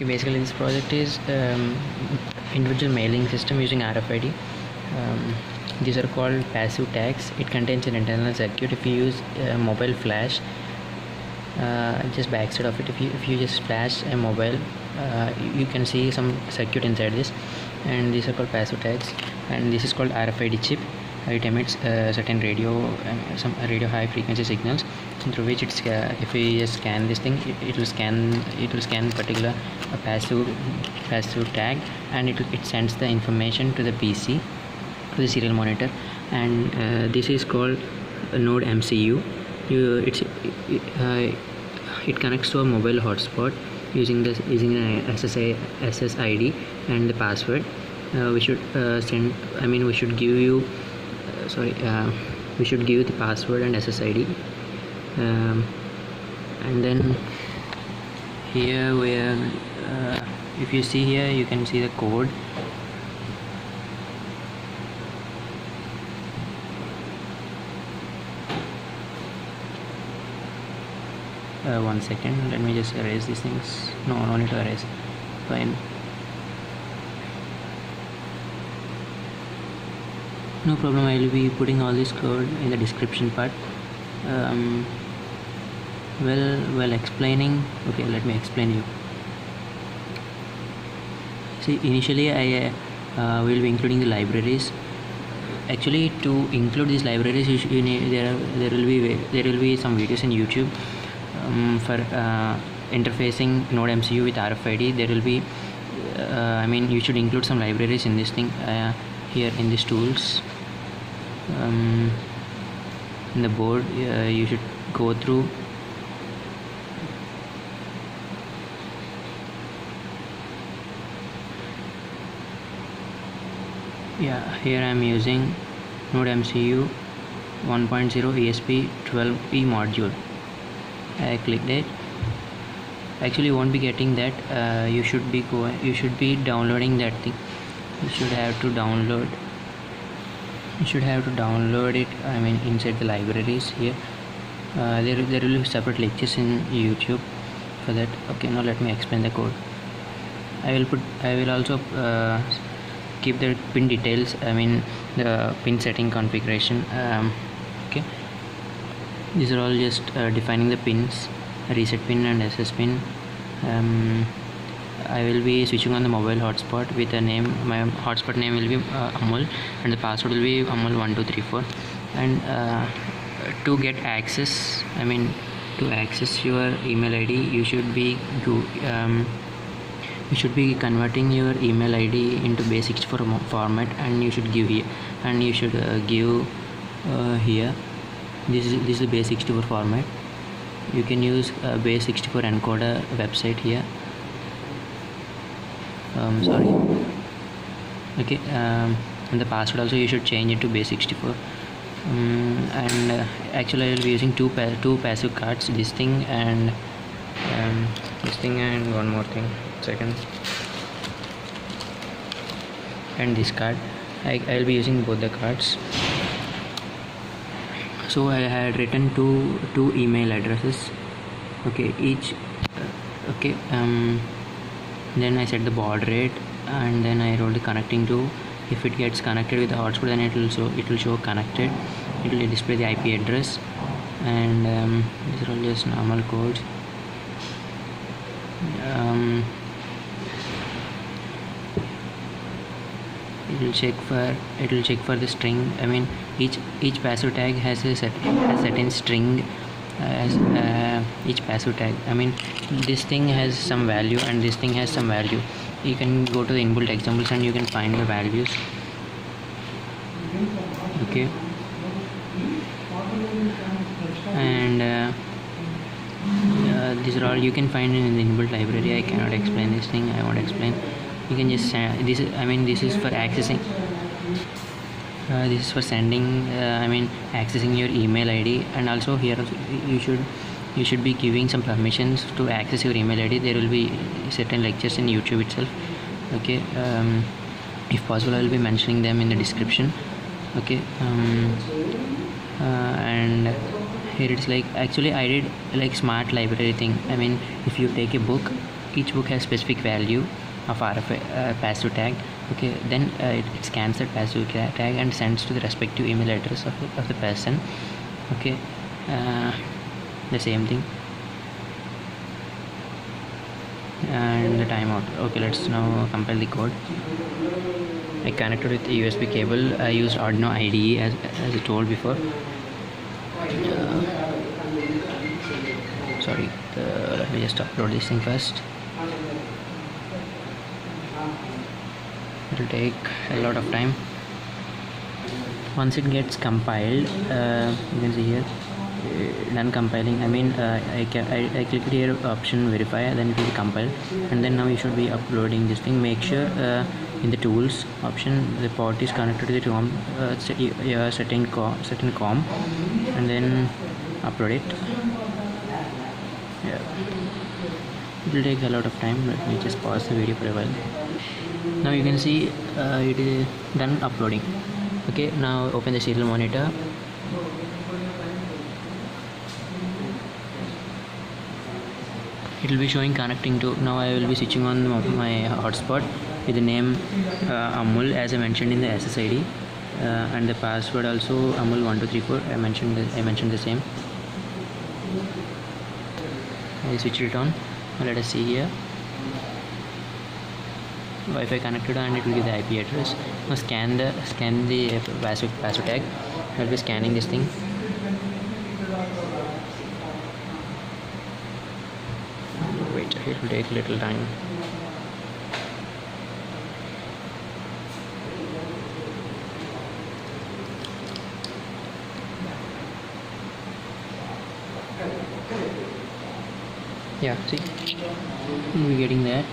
Okay, basically this project is individual mailing system using RFID. These are called passive tags. It contains an internal circuit. If you use mobile flash, just backside of it, if you just flash a mobile, you can see some circuit inside this, and these are called passive tags. And this is called RFID chip. It emits certain radio some radio high frequency signals, through which it's if we just scan this thing, it will scan particular passive tag, and it sends the information to the PC, to the serial monitor. And this is called a Node MCU. It connects to a mobile hotspot using an SSID and the password. We should give you the password and SSID, and then here we are. If you see here, you can see the code. One second, let me just erase these things. No need to erase. Fine. No problem, I will be putting all this code in the description part. Well explaining. Okay, let me explain you. See, initially I will be including the libraries. Actually, to include these libraries, there will be some videos in YouTube for interfacing Node MCU with RFID. There will be you should include some libraries in this thing. Here in these tools, in the board, you should go through. Here I am using Node MCU 1.0 ESP12E module. I clicked it. Actually, you won't be getting that. You should be downloading that thing. You should have to download it, inside the libraries here. There will be separate lectures in YouTube for that. Okay, now let me explain the code. I will also keep the pin details, the pin setting configuration. Okay, these are all just defining the pins: reset pin and SS pin. I will be switching on the mobile hotspot with a name. My hotspot name will be Amul, and the password will be Amul1234. And to get access, to access your email ID, you should be converting your email ID into base64 format, and you should give here, and you should give here. This is the base64 format. You can use base64 encoder website here. Okay, and the password also you should change it to base64. And actually I will be using two passive cards, this thing and one more thing, second, and this card. I will be using both the cards. So I had written two email addresses. Okay, each. Okay, then I set the baud rate, and then I wrote the connecting to. If it gets connected with the hotspot, then it will show connected. It will display the IP address, and these are all just normal codes. It will check for the string. Each passive tag has a certain string as each passive tag. This thing has some value and this thing has some value. You can go to the inbuilt examples and you can find the values. Okay, and these are all you can find in the inbuilt library. I cannot explain this thing. I won't explain. You can just this is for accessing. This is for sending. Accessing your email ID, and also here you should be giving some permissions to access your email ID. There will be certain lectures in YouTube itself. Okay, if possible, I will be mentioning them in the description. Okay, and here it's like, actually I did like smart library thing. If you take a book each book has specific value of RFID passive tag. Okay, then it scans that passive tag and sends to the respective email address of the person. Okay, the same thing, and the timeout. Okay, let's now compile the code. I connected with a USB cable. I used Arduino IDE as I told before. Sorry, let me just upload this thing first. It will take a lot of time. Once it gets compiled, you can see here, done compiling. I mean, I clicked here option verify, then it will be compiled, and then now you should be uploading this thing. Make sure in the tools option the port is connected to the COM, setting COM, and then upload it. Yeah, it will take a lot of time. Let me just pause the video for a while. Now you can see it is done uploading. Okay, now open the serial monitor. It will be showing connecting to. Now I will be switching on my hotspot with the name Amul, as I mentioned in the SSID, and the password also Amul1234. I mentioned the same. I switched it on. Now let us see here. Wi-Fi connected, and it will give the IP address. Now scan the passive tag. I will be scanning this thing. Wait, it will take a little time. Yeah, see, we're getting that.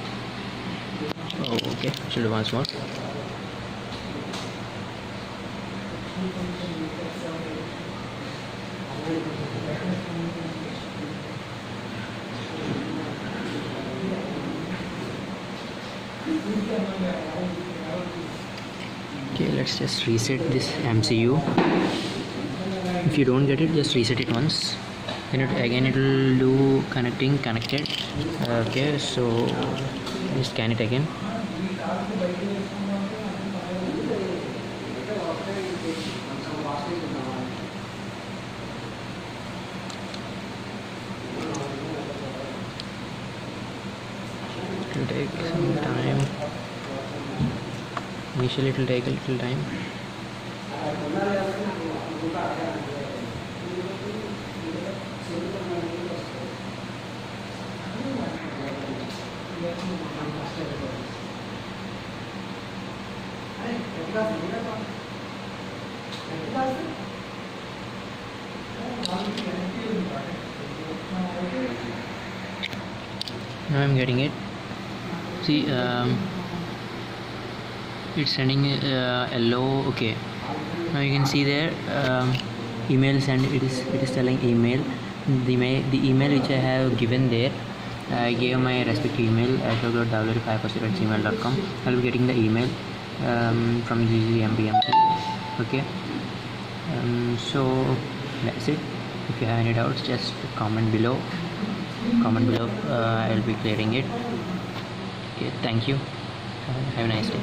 Oh, okay, should do once more. Okay, let's just reset this MCU. If you don't get it, just reset it once. Then it will do connected. Okay, so just scan it again. It will take some time. Initially it will take a little time. Now I'm getting it. See, it's sending yellow. Okay, now you can see there email send. It is telling email. The email which I have given there, I gave my respective email ashok.w540@gmail.com. I'll be getting the email from the MBMC. Okay, so that's it. If you have any doubts, just comment below. I'll be clearing it. Okay, thank you. Have a nice day.